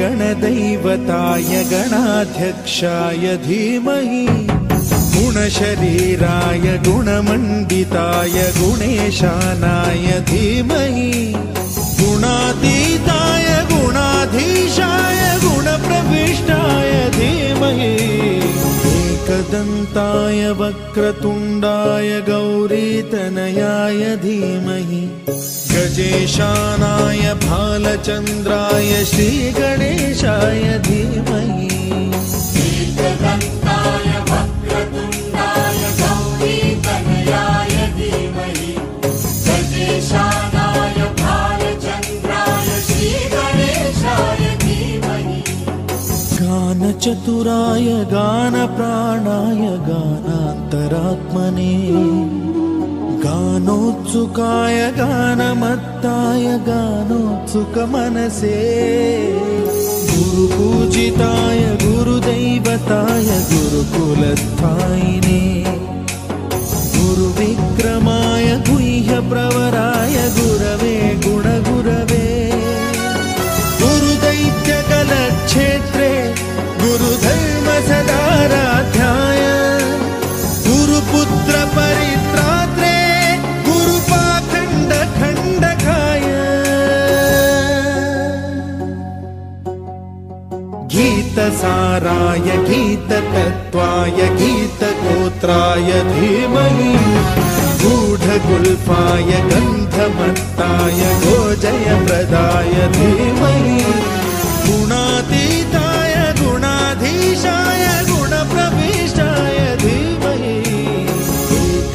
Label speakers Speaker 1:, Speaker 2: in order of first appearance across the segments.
Speaker 1: गणदैवताय गणाध्यक्षाय धीमहि गुणशरीराय गुणमण्डिताय गुणेशानाय धीमहि गुणातीताय गुणाधीशाय गुणप्रविष्टाय धीमहि एकदन्ताय वक्रतुण्डाय गौरीतनयाय धीमहि गजेशानाय भालचन्द्राय श्रीगणेशाय धीमहि
Speaker 2: एकदन्ताय वक्रतुण्डाय गौरीतनयाय धीमहि गजेशानाय भालचन्द्राय श्रीगणेशाय धीमहि
Speaker 1: गानचतुराय गानप्राणाय गानान्तरात्मने गानोत्सुकाय गानमत्ताय गानोत्सुकमनसे गुरुपूजिताय गुरुदैवताय गुरुकुलस्थायिने गुरुविक्रमाय गुह्यप्रवराय गुरवे गुणगुरवे गुरुदैत्यकलक्षेत्रे गुरुधर्मसदाराध्याय गुरुपुत्रपरित्रात्रे गीतसाराय गीततत्त्वाय गीतगोत्राय धीमहि गूढगुल्फाय गन्धमत्ताय गोजयप्रदाय धीमहि गुणातीताय गुणाधीशाय गुणप्रविष्टाय धीमहि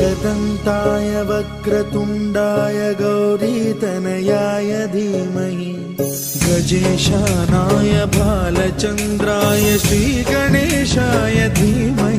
Speaker 1: एकदन्ताय वक्रतुण्डाय गौरीतनयाय धीमहि गजेशानाय भालचन्द्राय श्रीगणेशाय धीमहि